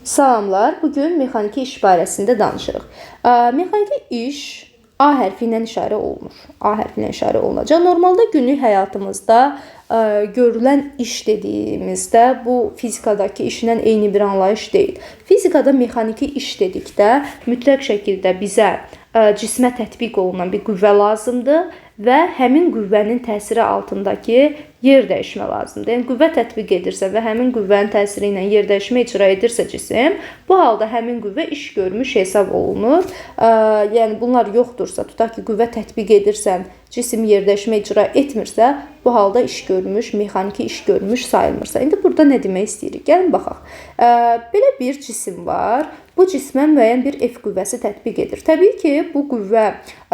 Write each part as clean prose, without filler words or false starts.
Salamlar, bugün mexaniki iş barəsində danışırıq. Mexaniki iş A hərfi ilə işarə olunur. A hərfi ilə işarə olunacaq. Normalda günlük həyatımızda görülən iş dediyimizdə bu fizikadakı işlə eyni bir anlayış deyil. Fizikada mexaniki iş dedikdə mütləq şəkildə bizə cismə tətbiq olunan bir qüvvə lazımdır və həmin qüvvənin təsiri altındakı yer dəyişmə lazımdır. Yəni qüvvə tətbiq edirsə və həmin qüvvənin təsiri ilə yer dəyişmə icra edirsə cisim, bu halda həmin qüvvə iş görmüş hesab olunur. Yəni bunlar yoxdursa, tutaq ki, qüvvə tətbiq edirsən, cisim yer dəyişmə icra etmirsə, bu halda iş görmüş, mexaniki iş görmüş sayılmırsa. İndi burada nə demək istəyirik? Gəlin baxaq. Belə bir cisim var. Bu cismə müəyyən bir F qüvvəsi tətbiq edir. Təbii ki, bu qüvvə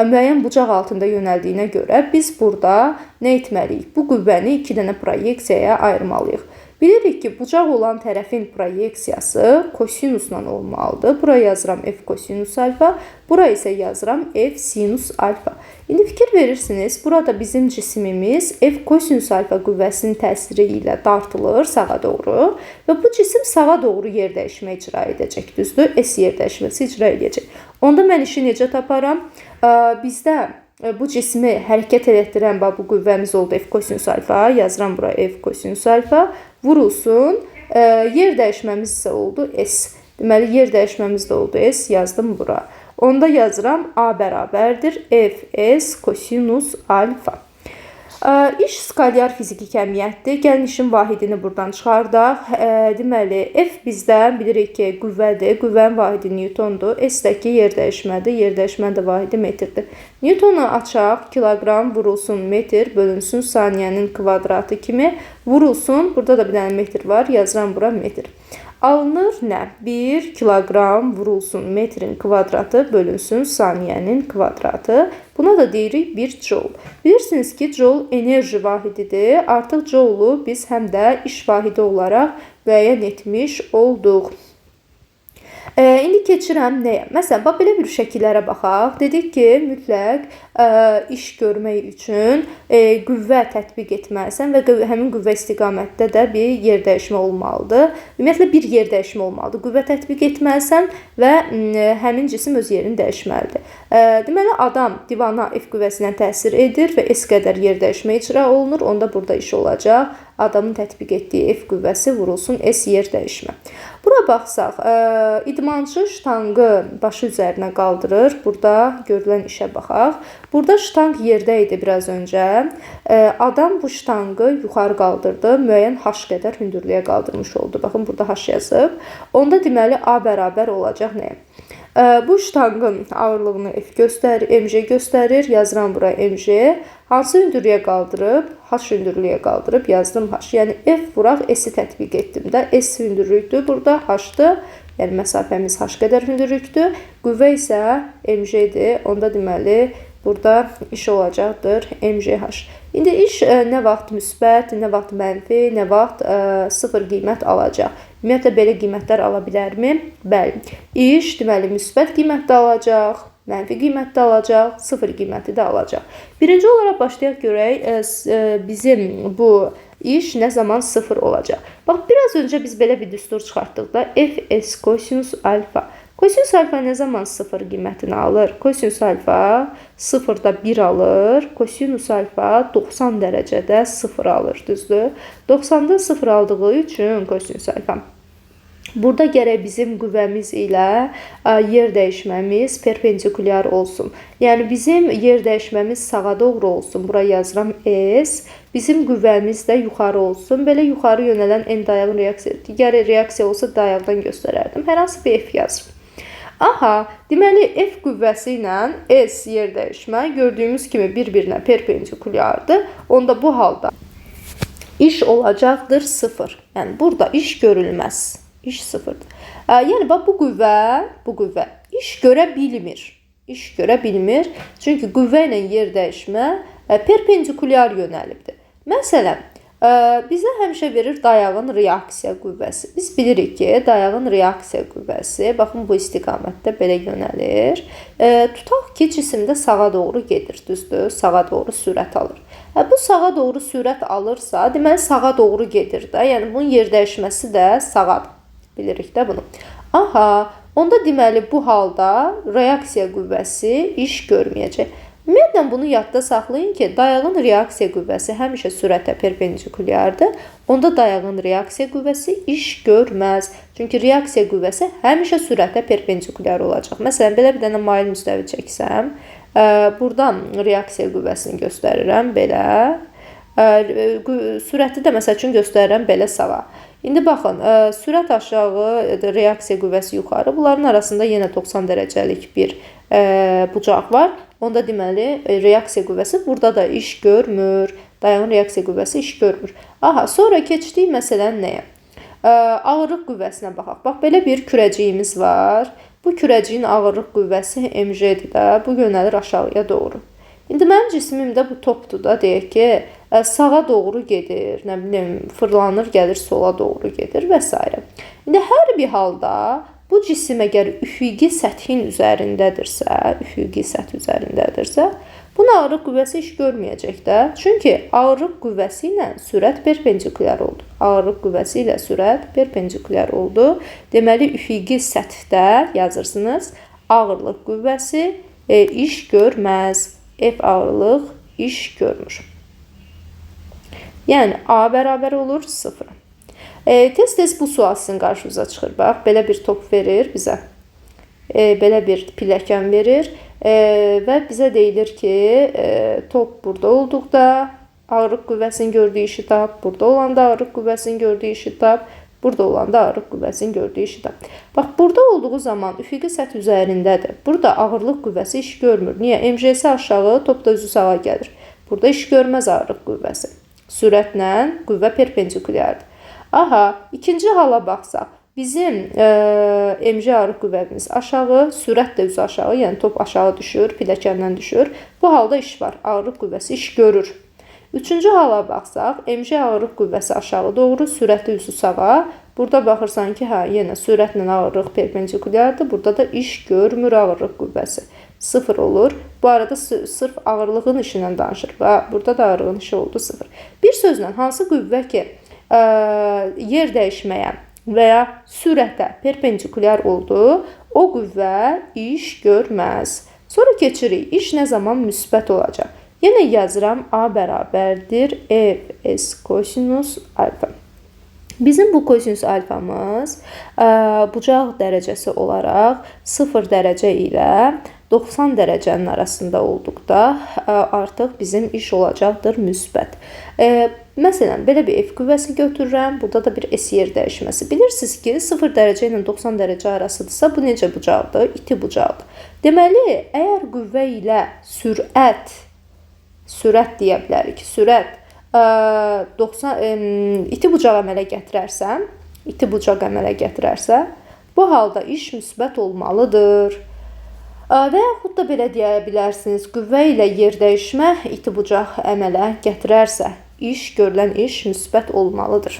müəyyən bucaq altında yönəldiyinə görə biz burada nə etməliyik? Bu qüvvəni iki dənə proyeksiyaya ayırmalıyıq. Bilirik ki, bucaq olan tərəfin proyeksiyası kosinusla olmalıdır. Buraya yazıram F kosinus alfa, buraya isə yazıram F sinus alfa. İndi fikir verirsiniz, burada bizim cisimimiz F kosinus alfa qüvvəsinin təsiri ilə dartılır sağa doğru və bu cisim sağa doğru yer dəyişmə icra edəcək, düzdür? S yer dəyişməsi icra edəcək. Onda mən işi necə taparam? Bizdə bu cismi hərəkət etdirən bu qüvvəmiz oldu F kosinus alfa. Yazıram bura F kosinus alfa. Vurulsun. Yer dəyişməmiz isə oldu S. Deməli, yer dəyişməmiz də oldu S. Yazdım bura. Onda yazıram A bərabərdir F S kosinus alfa. İş skalyar fiziki kəmiyyətdir. Gəlin işin vahidini buradan çıxardaq. Deməli, F bizdən bilirik ki, qüvvədir. Qüvvənin vahidi Newtondur. S-dəki yer dəyişmədir. Yer dəyişmənin də vahidi metrdir. Newtonu açaq. Kiloqram vurulsun metr bölünsün saniyənin kvadratı kimi vurulsun. Burada da bir dənə metr var. Yazıram bura metr. Alınır nə? 1 kiloqram vurulsun metrin kvadratı bölünsün saniyənin kvadratı. Buna da deyirik 1 joule. Bilirsiniz ki, joule enerji vahididir. Artıq joule'u biz həm də iş vahidi olaraq müəyyən etmiş olduq. İndi keçirəm nəyə? Məsələn, belə bir şəkillərə baxaq. Dedik ki, mütləq iş görmək üçün qüvvə tətbiq etməlisən və həmin qüvvə istiqamətdə də bir yer dəyişmə olmalıdır. Ümumiyyətlə, bir yer dəyişmə olmalıdır. Qüvvə tətbiq etməlisən və həmin cisim öz yerini dəyişməlidir. Deməli, adam divana F qüvvəsi ilə təsir edir və S qədər yer dəyişmə icra olunur. Onda burada iş olacaq. Adamın tətbiq etdiyi F qüvvəsi vurulsun S yer dəyişmə. Bura baxsaq, idmançı ştangı başı üzərinə qaldırır. Burada görülən işə baxaq. Burada ştang yerdə idi biraz öncə. Adam bu ştangı yuxarı qaldırdı. Müəyyən H qədər hündürlüyə qaldırmış oldu. Baxın, burada H yazıb. Onda deməli A bərabər olacaq nəyə? Bu ştangın ağırlığını F göstərir, mg göstərir. Yazıram bura mg. Hansı hündürlüyə qaldırıb? H hündürlüyə qaldırıb yazdım H. Yəni F vuraq S-i tətbiq etdim də. S hündürlükdür. Burada H-dır. Yəni məsafəmiz H qədər hündürlükdür. Qüvvə isə mg-dir. Onda deməli burada iş olacaqdır mgh. İndi iş nə vaxt müsbət, nə vaxt mənfi, nə vaxt sıfır qiymət alacaq. Ümumiyyətlə, belə qiymətlər ala bilərmi? Bəli. İş deməli müsbət qiymətdə alacaq, mənfi qiymətdə alacaq, sıfır qiyməti də alacaq. Birinci olaraq başlayaq görək bizim bu iş nə zaman sıfır olacaq. Bax, biraz öncə biz belə bir düstur çıxartdıq da Fs kosinus alfa. Kosinus alfa nə zaman sıfır qiymətini alır? Kosinus alfa sıfırda 1 alır. Kosinus alfa 90 dərəcədə sıfır alır, düzdür? 90-da sıfır aldığı üçün kosinus alfa. Burada gərək bizim qüvvəmiz ilə yer dəyişməmiz perpendikulyar olsun. Yəni, bizim yer dəyişməmiz sağa doğru olsun. Buraya yazıram S. Bizim qüvvəmiz də yuxarı olsun. Belə yuxarı yönələn en dayağın reaksiya. Digər reaksiya olsa dayaqdan göstərərdim. Hər hansı bir F yazırım. Aha, deməli F qüvvəsi ilə S yer dəyişmə gördüyümüz kimi bir-birinə perpendikulyardır. Onda bu halda iş olacaqdır sıfır. Yəni, burada iş görülməz. İş sıfırdır. Yəni, bu qüvvə iş görə bilmir. İş görə bilmir. Çünki qüvvə ilə yer dəyişmə perpendikulyar yönəlibdir. Məsələn, bizə həmişə verir dayağın reaksiya qüvvəsi. Biz bilirik ki, dayağın reaksiya qüvvəsi, baxın, bu istiqamətdə belə yönəlir. Tutaq ki, cisimdə sağa doğru gedir, düzdür? Sağa doğru sürət alır. Bu sağa doğru sürət alırsa, deməli, sağa doğru gedir də. Yəni, bunun yer dəyişməsi də sağadır. Bilirik də bunu. Aha, onda deməli bu halda reaksiya qüvvəsi iş görməyəcək. Ümumiyyətlə bunu yadda saxlayın ki, dayağın reaksiya qüvvəsi həmişə sürətə perpendikulyardır. Onda dayağın reaksiya qüvvəsi iş görməz. Çünki reaksiya qüvvəsi həmişə sürətə perpendikulyar olacaq. Məsələn, belə bir dənə mail müstəvi çəksəm, buradan reaksiya qüvvəsini göstərirəm belə. Sürəti də məsəl üçün göstərirəm belə sağa. İndi baxın, sürət aşağı, reaksiya qüvvəsi yuxarı. Bunların arasında yenə 90 dərəcəlik bir bucaq var. Onda deməli reaksiya qüvvəsi burada da iş görmür. Dayağın reaksiya qüvvəsi iş görmür. Aha, sonra keçdik məsələn nəyə? Ağırlıq qüvvəsinə baxaq. Bax, belə bir kürəciyimiz var. Bu kürəciyin ağırlıq qüvvəsi mg'dir də. Bu yönəlir aşağıya doğru. İndi mənim cismimdə bu topdur da, deyək ki, sağa doğru gedir, nə bilim, fırlanır, gəlir sola doğru gedir və s. İndi hər bir halda bu cisim əgər üfüqi səthin üzərindədirsə, bunun ağırlıq qüvvəsi iş görməyəcək də. Çünki ağırlıq qüvvəsi ilə sürət perpendikulyar oldu. Ağırlıq qüvvəsi ilə sürət perpendikulyar oldu. Deməli, üfüqi səthdə yazırsınız, ağırlıq qüvvəsi iş görməz. F ağırlıq iş görmür. Yəni, A bərabər olur 0. Tez-tez bu sual sizin qarşınıza çıxır. Bax, belə bir top verir bizə. Belə bir pilləkən verir və bizə deyilir ki, top burada olduqda ağırlıq qüvvəsinin gördüyü işi tap, burada olanda ağırlıq qüvvəsinin gördüyü işi tap, burada olanda ağırlıq qüvvəsinin gördüyü işi tap. Bax, burada olduğu zaman üfüqi səth üzərindədir. Burada ağırlıq qüvvəsi iş görmür. Niyə? MG'si aşağı, top da üzü sağa gəlir. Burada iş görməz ağırlıq qüvvəsi. Sürətlə qüvvə perpendikulyardır. Aha, ikinci hala baxsaq, bizim mg ağırlıq qüvvəmiz aşağı, sürət də üzü aşağı, yəni top aşağı düşür, pilləkəndən düşür. Bu halda iş var, ağırlıq qüvvəsi iş görür. Üçüncü hala baxsaq, mg ağırlıq qüvvəsi aşağı doğru, sürəti üzü sağa. Burada baxırsan ki, yenə sürətlə ağırlıq perpendikulyardır. Burada da iş görmür ağırlıq qüvvəsi. 0 olur. Bu arada sırf ağırlığın işindən danışır. Burada da ağırlığın işi oldu 0. Bir sözlə, hansı qüvvə ki, yer dəyişməyə və ya sürətə perpendikulyar oldu, o qüvvə iş görməz. Sonra keçirik, iş nə zaman müsbət olacaq? Yenə yazıram, A bərabərdir F S kosinus alfa. Bizim bu kosinus alfamız bucaq dərəcəsi olaraq 0 dərəcə ilə 90 dərəcənin arasında olduqda artıq bizim iş olacaqdır müsbət. Məsələn, belə bir F qüvvəsi götürürəm. Burada da bir S yer dəyişməsi. Bilirsiniz ki, 0 dərəcə ilə 90 dərəcə arasıdırsa, bu necə bucaqdır? İti bucaqdır. Deməli, əgər qüvvə ilə sürət deyə bilərik. Sürət 90 iti bucaq əmələ gətirərsə, bu halda iş müsbət olmalıdır. Və yaxud da belə deyə bilərsiniz, qüvvə ilə yer dəyişmə iti bucaq əmələ gətirərsə, görülən iş müsbət olmalıdır.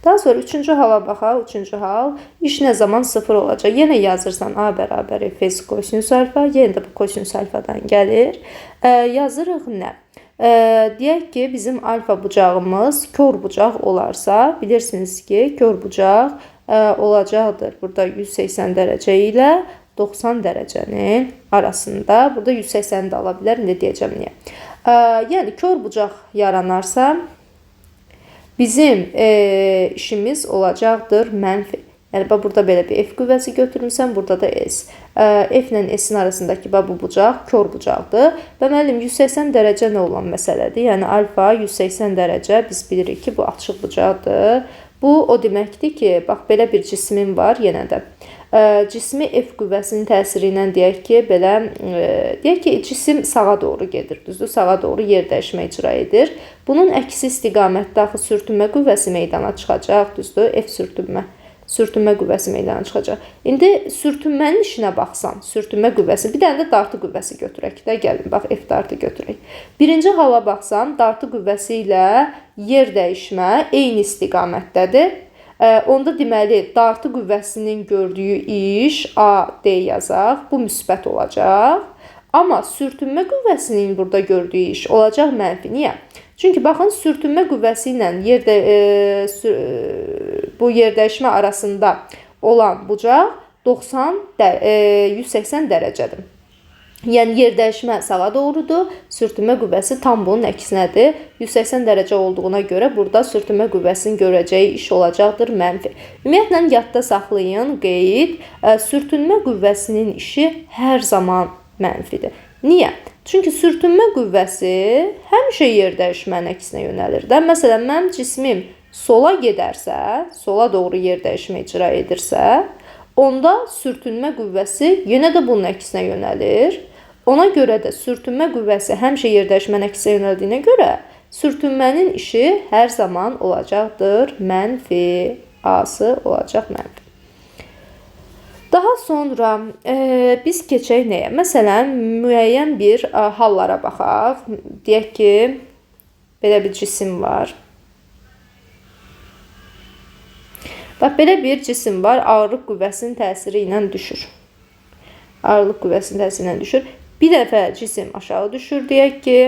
Daha sonra üçüncü hala baxaq. Üçüncü hal, iş nə zaman 0 olacaq? Yenə yazırsan A bərabər F kosinus alfa. Yenə də bu kosinus alfadan gəlir. Yazırıq nə? Deyək ki, bizim alfa bucağımız kör bucaq olarsa, bilirsiniz ki, kör bucaq olacaqdır. Burada 180 dərəcə ilə 90 dərəcənin arasında. Burada 180 də ala bilər. İndi deyəcəm niyə? Yəni, kör bucaq yaranarsa, bizim işimiz olacaqdır mənfi. Yəni, burada belə bir F qüvvəsi götürmüsən, burada da S. F ilə S-in arasındakı bu bucaq kör bucaqdır. Və müəllim, 180 dərəcə nə olan məsələdir? Yəni, alfa 180 dərəcə, biz bilirik ki, bu açıq bucaqdır. Bu, o deməkdir ki, bax, belə bir cismin var yenə də. Cismi F qüvvəsinin təsiri ilə deyək ki, cisim sağa doğru gedir, düzdür? Sağa doğru yer dəyişmə icra edir. Bunun əksi istiqamətdə axı sürtünmə qüvvəsi meydana çıxacaq, düzdür? F sürtünmə qüvvəsi meydana çıxacaq. İndi sürtünmənin işinə baxsan, sürtünmə qüvvəsi, bir dənə də dartı qüvvəsi götürək də, gəlin, bax, F dartı götürək. Birinci hala baxsan, dartı qüvvəsi ilə yer dəyişmə eyni istiqamətdədir. Onda deməli, dartı qüvvəsinin gördüyü iş A, D yazaq, bu müsbət olacaq. Amma sürtünmə qüvvəsinin burada gördüyü iş olacaq mənfi. Niyə? Çünki baxın, sürtünmə qüvvəsi ilə bu yer dəyişmə arasında olan bucaq 180 dərəcədir. Yəni yer dəyişmə sağa doğrudur, sürtünmə qüvvəsi tam bunun əksinədir. 180 dərəcə olduğuna görə burada sürtünmə qüvvəsinin görəcəyi iş olacaqdır mənfi. Ümumiyyətlə yadda saxlayın, qeyd, sürtünmə qüvvəsinin işi hər zaman mənfidir. Niyə? Çünki sürtünmə qüvvəsi həmişə yer dəyişmənin əksinə yönəlir də. Məsələn, mənim cismim sola gedərsə, sola doğru yer dəyişmə icra edirsə, onda sürtünmə qüvvəsi yenə də bunun əksinə yönəlir. Ona görə də sürtünmə qüvvəsi həmişə yer dəyişmənin əksinə yönəldiyinə görə sürtünmənin işi hər zaman olacaqdır mənfi. A-sı olacaq mənfi. Daha sonra biz keçək nəyə? Məsələn, müəyyən bir hallara baxaq. Deyək ki, belə bir cisim var. Bax, belə bir cisim var, ağırlıq qüvvəsinin təsiri ilə düşür. Ağırlıq qüvvəsinin təsiri ilə düşür. Bir dəfə cisim aşağı düşür, deyək ki,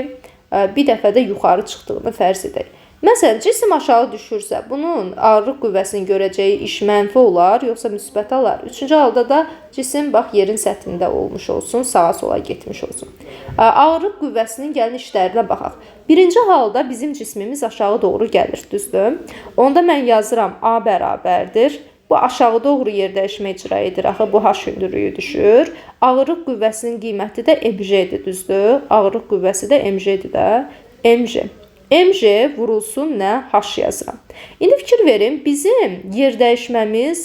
bir dəfə də yuxarı çıxdığını fərz edək. Məsələn, cisim aşağı düşürsə, bunun ağırlıq qüvvəsinin görəcəyi iş mənfi olar, yoxsa müsbət olar. Üçüncü halda da cisim, bax, yerin səthində olmuş olsun, sağa sola getmiş olsun. Ağırlıq qüvvəsinin gələn işlərinə baxaq. Birinci halda bizim cismimiz aşağı doğru gəlir, düzdür? Onda mən yazıram A bərabərdir. Bu aşağı doğru yer dəyişmə icra edir. Axı bu H hündürlüyü düşür. Ağırlıq qüvvəsinin qiyməti də mg'dir, düzdür? Ağırlıq qüvvəsi də mg'dir də. mg. mg vurulsun nə? H yazıram. İndi fikir verin, bizim yer dəyişməmiz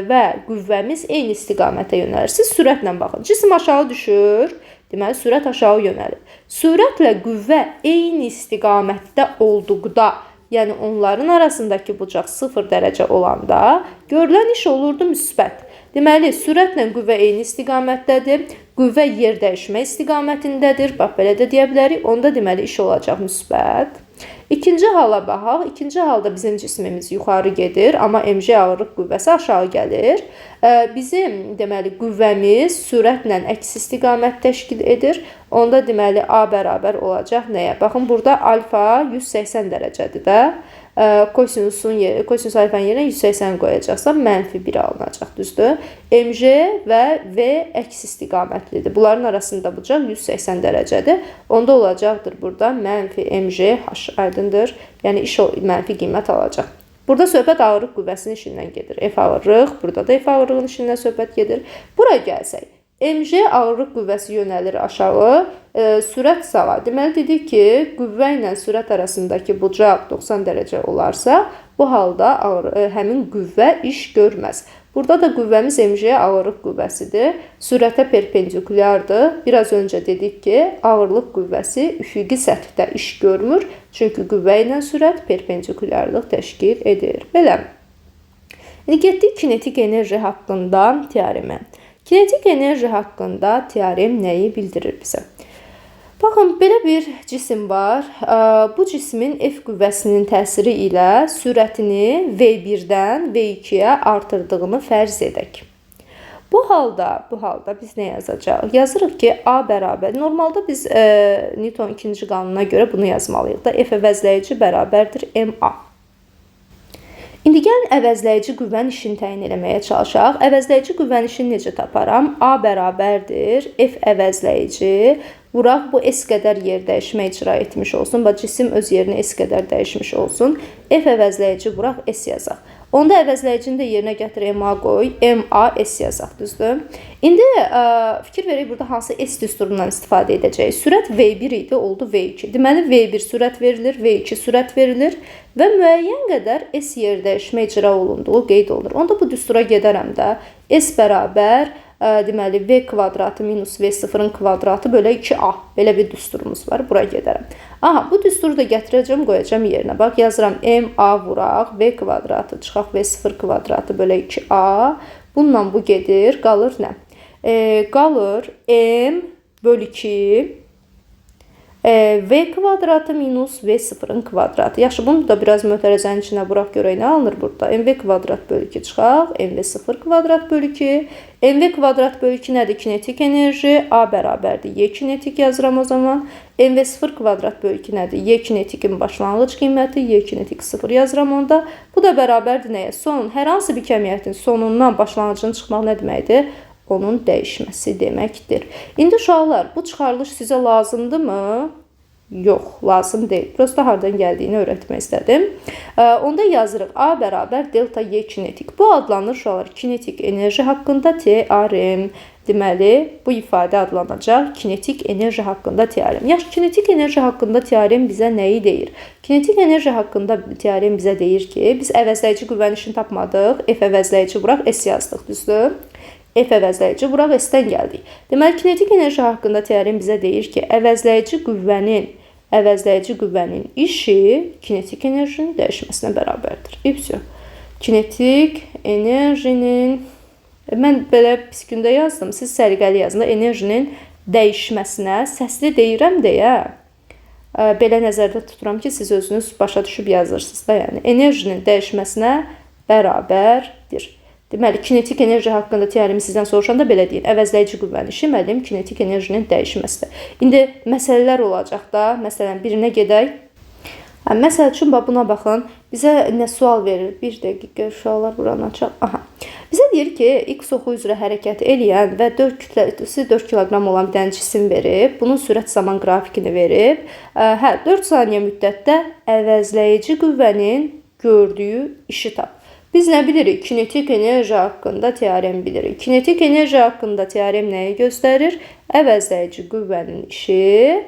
və qüvvəmiz eyni istiqamətə yönəlir. Siz sürətlə baxın. Cisim aşağı düşür. Deməli, sürət aşağı yönəlir. Sürətlə qüvvə eyni istiqamətdə olduqda, yəni onların arasındakı bucaq 0 dərəcə olanda görülən iş olurdu müsbət. Deməli, sürətlə qüvvə eyni istiqamətdədir. Qüvvə yer dəyişmə istiqamətindədir. Bax, belə də deyə bilərik. Onda deməli iş olacaq müsbət. İkinci hala baxaq. İkinci halda bizim cismimiz yuxarı gedir, amma mg ağırlıq qüvvəsi aşağı gəlir. Bizim deməli qüvvəmiz sürətlə əks istiqamət təşkil edir. Onda deməli A bərabər olacaq nəyə? Baxın, burada alfa 180 dərəcədir də. Kosinus alfanın yerinə 180 qoyacaqsam mənfi 1 alınacaq, düzdür? mg və V əks istiqamətlidir. Bunların arasında bucaq 180 dərəcədir. Onda olacaqdır burada mənfi mg h, aydındır. Yəni iş mənfi qiymət alacaq. Burada söhbət ağırlıq qüvvəsinin işindən gedir. F ağırlıq, burada da F ağırlığın işindən söhbət gedir. Bura gəlsək, mg ağırlıq qüvvəsi yönəlir aşağı, sürət sağa. Deməli, dedik ki, qüvvə ilə sürət arasındakı bucaq 90 dərəcə olarsa, bu halda həmin qüvvə iş görməz. Burada da qüvvəmiz mg ağırlıq qüvvəsidir. Sürətə perpendikulyardır. Biraz öncə dedik ki, ağırlıq qüvvəsi üfüqi səthdə iş görmür. Çünki qüvvə ilə sürət perpendikulyarlıq təşkil edir. Belə. İndi getdik kinetik enerji haqqında teoremə. Kinetik enerji haqqında teorem nəyi bildirir bizə? Baxın, belə bir cisim var. Bu cismin F qüvvəsinin təsiri ilə sürətini V1-dən V2-yə artırdığını fərz edək. Bu halda biz nə yazacağıq? Yazırıq ki, A bərabər. Normalda biz Newton ikinci qanununa görə bunu yazmalıyıq da. F əvəzləyici bərabərdir MA. İndi gəlin əvəzləyici qüvvənin işini təyin eləməyə çalışaq. Əvəzləyici qüvvənin işini necə taparam? A bərabərdir F əvəzləyici. Vuraq, bu S qədər yer dəyişmə icra etmiş olsun. Bax, cisim öz yerini S qədər dəyişmiş olsun. F əvəzləyici vuraq, S yazaq. Onda əvəzləyicini də yerinə gətir, MA qoy, MA S yazaq, düzdür? İndi fikir verək, burada hansı S düsturundan istifadə edəcəyik? Sürət V1 idi, oldu V2. Deməli, V1 sürət verilir, V2 sürət verilir və müəyyən qədər S yer dəyişmə icra olunduğu qeyd olunur. Onda bu düstura gedərəm də, S bərabər, deməli, V kvadratı minus V0-ın kvadratı bölə 2A. Belə bir düsturumuz var, bura gedərəm. Aha, bu düsturu da gətirəcəm, qoyacam yerinə. Bax, yazıram MA vuraq, V kvadratı çıxaq, V0 kvadratı bölə 2A. Bununla bu gedir, qalır nə? Qalır M bölü 2 V kvadratı minus V0-ın kvadratı. Yaxşı, bunu da biraz mötərəzənin içinə vuraq görək nə alınır burada. MV kvadrat bölü 2 çıxaq. MV0 kvadrat bölü 2. MV kvadrat bölü 2 nədir? Kinetik enerji. A bərabərdir. Y kinetik yazıram o zaman. MV0 kvadrat bölü 2 nədir? Y kinetikin başlanğıc qiyməti, Y kinetik 0 yazıram onda. Bu da bərabərdir nəyə? Son, hər hansı bir kəmiyyətin sonundan başlanğıcının çıxmaq nə deməkdir? Onun dəyişməsi deməkdir. İndi uşaqlar, bu çıxarılış sizə lazımdırmı? Yox, lazım deyil. Prosta hardan gəldiyini öyrətmək istədim. Onda yazırıq A bərabər delta Y kinetik. Bu adlanır uşaqlar kinetik enerji haqqında teorem. Deməli, bu ifadə adlanacaq kinetik enerji haqqında teorem. Yaxşı, kinetik enerji haqqında teorem bizə nəyi deyir? Kinetik enerji haqqında teorem bizə deyir ki, biz əvəzləyici qüvvənin işini tapmadıq. F əvəzləyici vuraq, S yazdıq, düzdür? F əvəzləyici vuraq, S-dən gəldik. Deməli, kinetik enerji haqqında teorem bizə deyir ki, əvəzləyici qüvvənin işi kinetik enerjinin dəyişməsinə bərabərdir. İpsiyo. Kinetik enerjinin, mən belə pis gündə yazdım, siz səliqəli yazın da enerjinin dəyişməsinə, səsli deyirəm deyə, belə nəzərdə tuturam ki, siz özünüz başa düşüb yazırsınız da, yəni enerjinin dəyişməsinə bərabərdir. Deməli, kinetik enerji haqqında teoremi sizdən soruşanda belə deyin. Əvəzləyici qüvvənin işi müəllim kinetik enerjinin dəyişməsidir. İndi məsələlər olacaq da. Məsələn, birinə gedək. Məsəl üçün, buna baxın. Bizə nə sual verir? Bir dəqiqə, uşaqlar buranı açaq. Aha. Bizə deyir ki, X oxu üzrə hərəkət eləyən və 4 kiloqram olan bir dənə cisim verib. Bunun sürət zaman qrafikini verib. 4 saniyə müddətdə əvəzləyici qüvvənin gördüyü işi tap. Biz nə bilirik? Kinetik enerji haqqında teorem bilirik. Kinetik enerji haqqında teorem nəyi göstərir? Əvəzləyici qüvvənin işi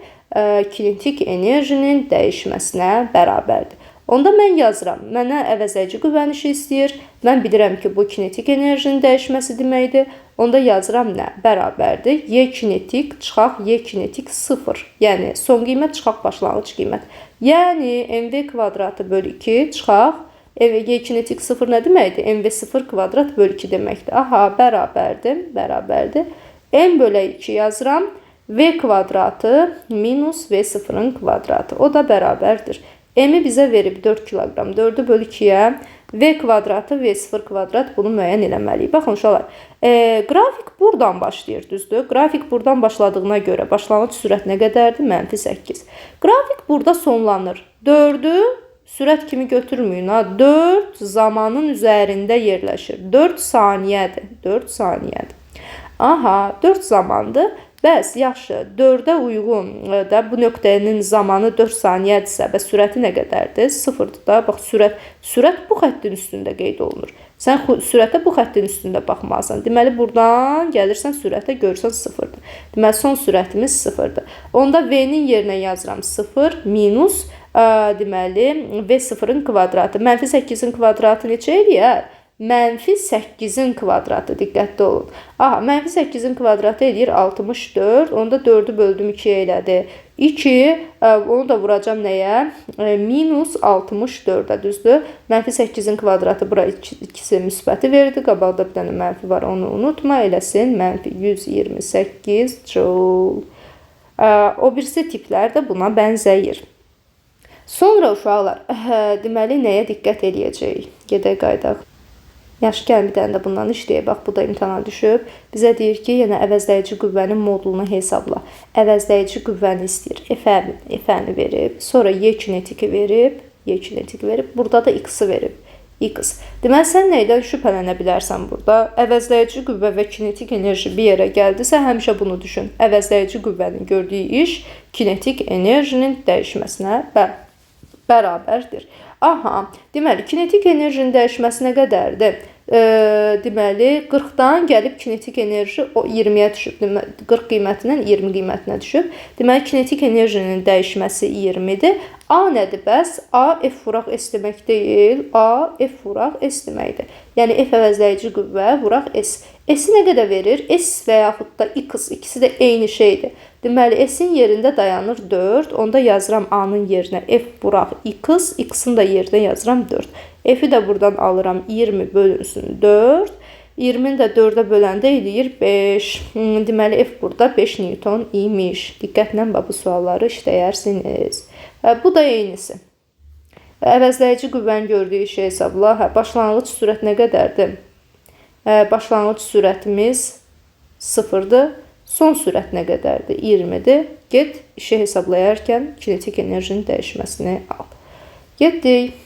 kinetik enerjinin dəyişməsinə bərabərdir. Onda mən yazıram. Mənə əvəzləyici qüvvənin işi istəyir. Mən bilirəm ki, bu kinetik enerjinin dəyişməsi deməkdir. Onda yazıram nə? Bərabərdir. Y kinetik çıxaq Y kinetik 0. Yəni, son qiymət çıxaq başlanğıc qiymət. Yəni, MV kvadratı bölü 2 çıxaq Y kinetik 0 nə deməkdir? MV0 kvadrat bölü 2 deməkdir. Aha, bərabərdir. M bölü 2 yazıram. V kvadratı minus V0'ın kvadratı. O da bərabərdir. M-i bizə verib 4 kiloqram. 4'ü bölü 2'yə. V kvadratı V0 kvadrat bunu müəyyən eləməliyik. Baxın uşaqlar, qrafik buradan başlayır, düzdür? Qrafik buradan başladığına görə başlanğıc sürət nə qədərdir? -8. Qrafik burada sonlanır. 4'ü sürət kimi götürməyin. 4 zamanın üzərində yerləşir. 4 saniyədir. 4 saniyədir. Aha, 4 zamandır. Bəs, yaxşı, 4'ə uyğun da bu nöqtənin zamanı 4 saniyədirsə və sürəti nə qədərdir? 0'dır da. Bax, sürət bu xəttin üstündə qeyd olunur. Sən sürətə bu xəttin üstündə baxmalısan. Deməli, buradan gəlirsən sürətə, görürsən 0'dır. Deməli, son sürətimiz 0'dır. Onda V-nin yerinə yazıram 0 minus deməli, V0'ın kvadratı. -8'in kvadratı neçə eləyər? -8'in kvadratı. Diqqətli olun. Aha, -8'in kvadratı eləyir 64. Onda 4'ü böldüm 2'yə elədi. 2, onu da vuracam nəyə? Minus 64'ə, düzdür? -8'in kvadratı bura ikisi müsbəti verdi. Qabaqda bir dənə mənfi var, onu unutma. Eləsin, -128 joule. O birisi tiplər də buna bənzəyir. Sonra uşaqlar, deməli, nəyə diqqət eləyəcəyik? Gedək qaydaq. Yaxşı, gəlin bir dənə də bundan işləyək. Bax, bu da imtahana düşüb. Bizə deyir ki, yenə əvəzləyici qüvvənin modulunu hesabla. Əvəzləyici qüvvəni istəyir. F-ni verib. Sonra Y kinetiki verib. Burada da X-i verib. X. Deməli, sən nəydən şübhələnə bilərsən burada? Əvəzləyici qüvvə və kinetik enerji bir yerə gəldisə, həmişə bunu düşün. Əvəzləyici qüvvənin gördüyü iş kinetik enerjinin dəyişməsinə bərabərdir. Aha, deməli, kinetik enerjinin dəyişməsi nə qədərdir? Deməli, 40'dan gəlib kinetik enerji 20'yə düşüb. 40 qiymətindən 20 qiymətinə düşüb. Deməli, kinetik enerjinin dəyişməsi 20'dir. A nədir bəs? A, F vuraq S demək deyil. A, F vuraq S deməkdir. Yəni, F əvəzləyici qüvvə vuraq S. S-i nə qədər verir? S və yaxud da X, ikisi də eyni şeydir. Deməli, S-in yerində dayanır 4. Onda yazıram A-nın yerinə F vuraq X. X-in də yerinə yazıram 4. F-i də buradan alıram 20 bölünsün 4. 20'ni də 4'ə böləndə eləyir 5. Deməli, F burada 5 Newton imiş. Diqqətlə bu sualları işləyərsiniz. Bu da eynisi. Əvəzləyici qüvvənin gördüyü şey hesabla. Başlanğıc sürət nə qədərdir? Başlanğıc sürətimiz 0'dır. Son sürət nə qədərdir? 20'dir. Get işi hesablayarkən kinetik enerjinin dəyişməsini al. Getdik.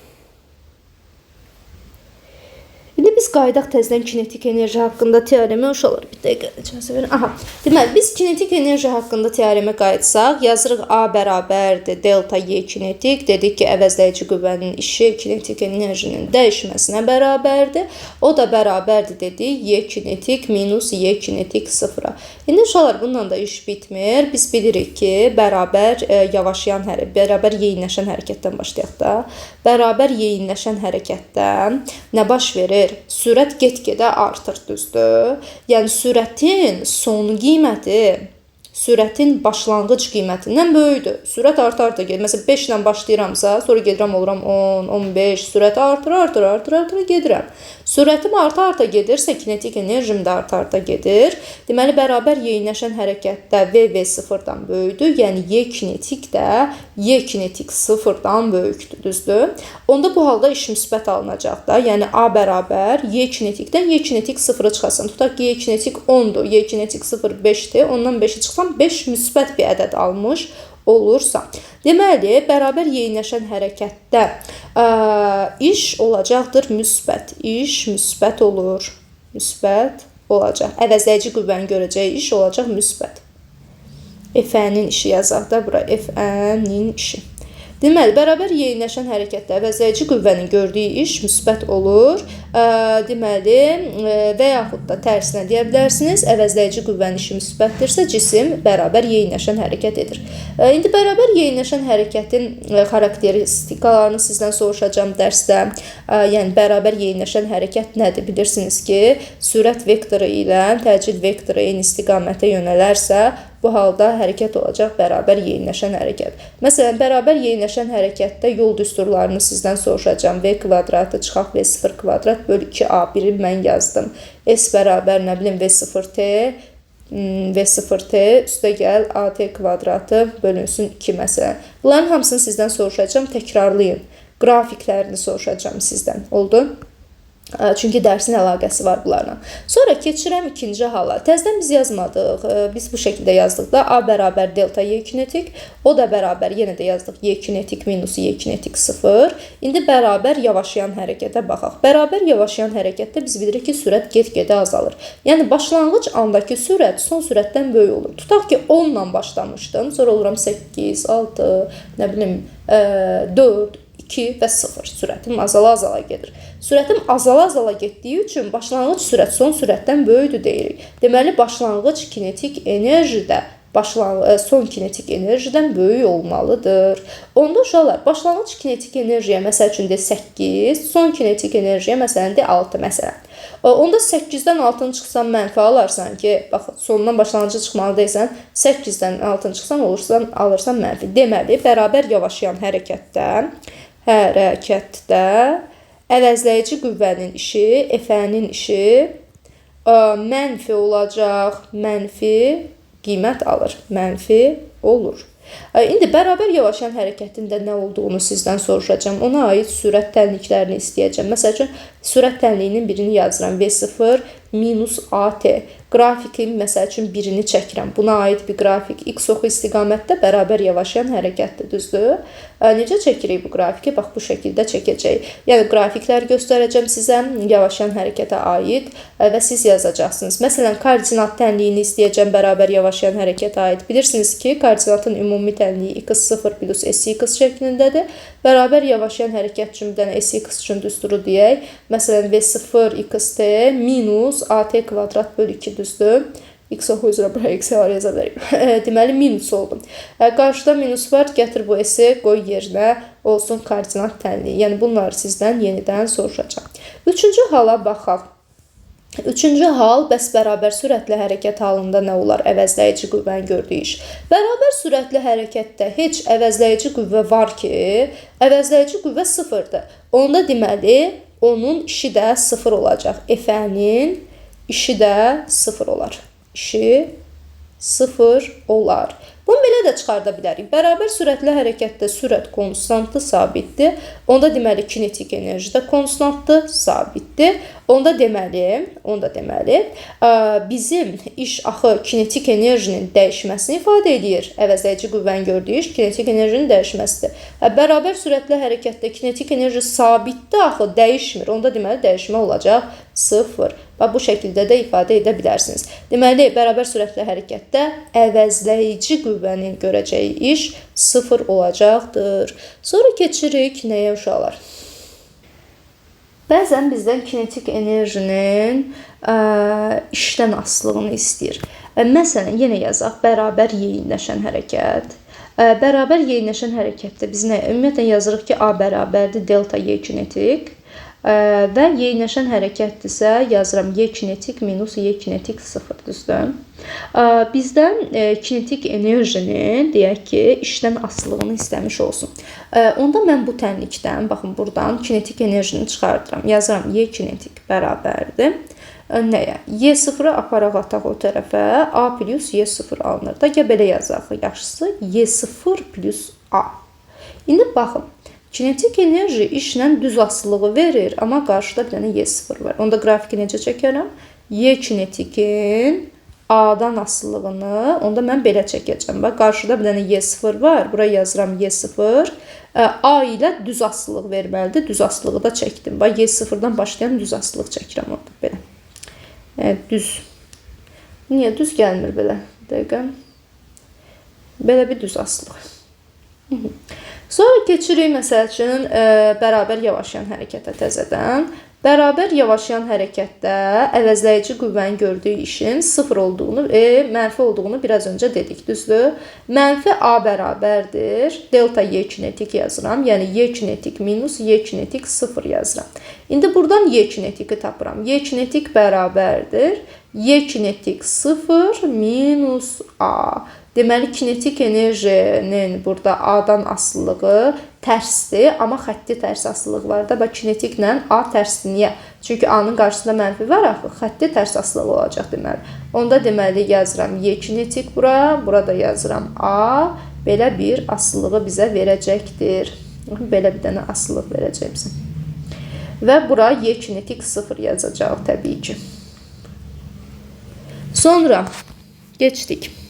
İndi biz qayıdaq təzədən kinetik enerji haqqında teoremə uşaqlar. Bir dəqiqə icazə verin. Aha. Deməli, biz kinetik enerji haqqında teoremə qayıtsaq, yazırıq A bərabərdir delta Y kinetik. Dedik ki, əvəzləyici qüvvənin işi kinetik enerjinin dəyişməsinə bərabərdir. O da bərabərdir dedik Y kinetik minus Y kinetik sıfıra. İndi uşaqlar, bununla da iş bitmir. Biz bilirik ki, bərabər yeyinləşən hərəkətdən başlayaq da. Bərabər yeyinləşən hərəkətdən nə baş verir? Sürət get-gedə artır, düzdür? Yəni, sürətin son qiyməti sürətin başlanğıc qiymətindən böyükdür. Sürət arta-arta gedir. Məsələn, 5 ilə başlayıramsa, sonra gedirəm, oluram 10, 15, sürəti artıra gedirəm. Sürətim arta-arta gedirsə, kinetik enerjim də arta-arta gedir. Deməli, bərabər yeyinləşən hərəkətdə V sıfırdan böyükdür. Yəni, Y kinetik də Y kinetik sıfırdan böyükdür, düzdür? Onda bu halda iş müsbət alınacaq da. Yəni, A bərabər Y kinetikdən Y kinetik sıfırı çıxasın. Tutaq ki, Y kinetik 10-dur, Y kinetik 0 5-dir. Ondan 5-i çıxsam, 5 müsbət bir ədəd almış olursa. Deməli, bərabər yeyinləşən hərəkətdə iş olacaqdır müsbət. İş müsbət olur. Müsbət olacaq. Əvəzləyici qüvvənin görəcəyi iş olacaq müsbət. F'nin işi yazaq da bura. F'nin işi. Deməli, bərabər yeyinləşən hərəkətdə əvəzləyici qüvvənin gördüyü iş müsbət olur. Deməli, və yaxud da tərsinə deyə bilərsiniz, əvəzləyici qüvvənin işi müsbətdirsə, cisim bərabər yeyinləşən hərəkət edir. İndi bərabər yeyinləşən hərəkətin xarakteristikalarını sizdən soruşacağım dərsdə. Yəni, bərabər yeyinləşən hərəkət nədir? Bilirsiniz ki, sürət vektoru ilə təcrid vektoru eyni istiqamətə yönələrsə, bu halda hərəkət olacaq bərabər yeyinləşən hərəkət. Məsələn, bərabər yeyinləşən hərəkətdə yol düsturlarını sizdən soruşacağım. V kvadratı çıxaq V0 kvadrat bölü 2A1-i mən yazdım. S bərabər nə bilim V0T, V0T üstə gəl AT kvadratı bölünsün 2 məsələn. Bunların hamısını sizdən soruşacağım. Təkrarlayın. Qrafiklərini soruşacağım sizdən. Oldu? Çünki dərsin əlaqəsi var bunlarla. Sonra keçirəm ikinci hala. Təzədən biz yazmadıq. Biz bu şəkildə yazdıq da. A bərabər delta Y kinetik. O da bərabər, yenə də yazdıq. Y kinetik minus Y kinetik 0. İndi bərabər yavaşayan hərəkətə baxaq. Bərabər yavaşayan hərəkətdə biz bilirik ki, sürət get-gedə azalır. Yəni, başlanğıc andakı sürət son sürətdən böyük olur. Tutaq ki, 10 ilə başlamışdım. Sonra oluram 8, 6, nə bilim, 4, 2 və 0. Sürətim azala-azala gedir. Sürətim azala-azala getdiyi üçün başlanğıc sürət son sürətdən böyükdür deyirik. Deməli, başlanğıc kinetik enerji də son kinetik enerjidən böyük olmalıdır. Onda uşaqlar, başlanğıc kinetik enerjiyə məsəl üçün de 8, son kinetik enerjiyə məsələn de 6 məsələn. Onda 8-dən 6-nı çıxsan mənfi alarsan ki, bax, sonundan başlanğıcı çıxmalı deyilsən, 8-dən 6-nı çıxsan alırsan mənfi. Deməli, bərabər yavaşayan hərəkətdə əvəzləyici qüvvənin işi, F'nin işi mənfi olacaq, mənfi qiymət alır, mənfi olur. İndi bərabər yavaşayan hərəkətin də nə olduğunu sizdən soruşacağım. Ona aid sürət tənliklərini istəyəcəm. Məsəl üçün, sürət tənliyinin birini yazıram. V0 minus AT. Grafikin, məsəl üçün, birini çəkirəm. Buna aid bir qrafik x oxu istiqamətdə bərabər yavaşayan hərəkətdir, düzdür? Necə çəkirik bu grafiki? Bax, bu şəkildə çəkəcəyik. Yəni, qrafiklər göstərəcəm sizə yavaşayan hərəkətə aid və siz yazacaqsınız. Məsələn, koordinat tənliyini istəyəcəm bərabər yavaşayan hərəkətə aid. Bilirsiniz ki, koordinatın ümumi tənliyi x0 plus sx şəklindədir. Bərabər yavaşayan hərəkət üçün bir dənə sx üçün düsturu deyək. Məsələn, v0 xt minus at kvadrat bölü 2 düzdür. X oxu üzrə bura x var yaza bilərik. Deməli, minus oldu. Qarşıda minus var, gətir bu s-i qoy yerinə olsun koordinat tənliyi. Yəni, bunları sizdən yenidən soruşacağım. Üçüncü hala baxaq. Üçüncü hal, bəs bərabər sürətli hərəkət halında nə olar? Əvəzləyici qüvvəni gördüyü iş. Bərabər sürətli hərəkətdə heç əvəzləyici qüvvə var ki, əvəzləyici qüvvə sıfırdır. Onda deməli, onun işi də sıfır olacaq. F'nin işi də sıfır olar. İşi sıfır olar. Bunu belə də çıxarda bilərik. Bərabər sürətli hərəkətdə sürət konstantdır, sabitdir. Onda deməli kinetik enerji də konstantdır, sabitdir. Onda deməli bizim iş axı kinetik enerjinin dəyişməsini ifadə edir. Əvəzləyici qüvvənin gördüyü iş kinetik enerjinin dəyişməsidir. Bərabər sürətli hərəkətdə kinetik enerji sabitdir, axı dəyişmir. Onda deməli dəyişmə olacaq 0. Bu şəkildə də ifadə edə bilərsiniz. Deməli, bərabər sürətli hərəkətdə əvəzləyici qüvvənin görəcəyi iş 0 olacaqdır. Sonra keçirik nəyə uşaqlar? Bəzən bizdən kinetik enerjinin işdən asılılığını istəyir. Məsələn, yenə yazaq, bərabər yeyinləşən hərəkət. Bərabər yeyinləşən hərəkətdə biz nə? Ümumiyyətlə yazırıq ki, A bərabərdir delta Y kinetik. Və yeyinləşən hərəkətdirsə yazıram Y kinetik minus Y kinetik 0, düzdür? Bizdən kinetik enerjinin deyək ki, işdən asılılığını istəmiş olsun. Onda mən bu tənlikdən, baxın buradan kinetik enerjini çıxardıram. Yazıram Y kinetik bərabərdir. Nəyə? Y0-ı aparaq ataq o tərəfə, A plus Y0 alınır da. Ya belə yazaq, yaxşısı Y0 plus A. İndi baxın. Kinetik enerji işlə düz asılılığı verir, amma qarşıda bir dənə Y0 var. Onda qrafiki necə çəkərəm? Y kinetikin A-dan asılılığını onda mən belə çəkəcəm. Bax, qarşıda bir dənə Y0 var. Buraya yazıram Y0. A ilə düz asılılıq verməlidir. Düz asılılığı da çəkdim. Bax, Y0-dan başlayan düz asılılıq çəkirəm orada belə. Düz. Niyə düz gəlmir belə? Dəqiqə. Belə bir düz asılılıq. Sonra keçirik məsəl üçün bərabər yavaşlayan hərəkətə təzədən. Bərabər yavaşlayan hərəkətdə əvəzləyici qüvvənin gördüyü işin 0 olduğunu, mənfi olduğunu biraz öncə dedik, düzdür? Mənfi A bərabərdir. Delta Y kinetik yazıram. Yəni Y kinetik minus Y kinetik 0 yazıram. İndi buradan Y kinetiki tapıram. Y kinetik bərabərdir. Y kinetik 0 minus A. Deməli, kinetik enerjinin burada A-dan asılılığı tərsdir, amma xətti tərs asılılıq var da. Bax, kinetiklə A tərsdir. Niyə? Çünki A-nın qarşısında mənfi var, axı. Xətti tərs asılılığı olacaq deməli. Onda deməli yazıram Y kinetik bura, burada yazıram A. Belə bir asılılığı bizə verəcəkdir. Belə bir dənə asılılıq verəcək bizə. Və bura Y kinetik 0 yazacaq təbii ki. Sonra geçdik.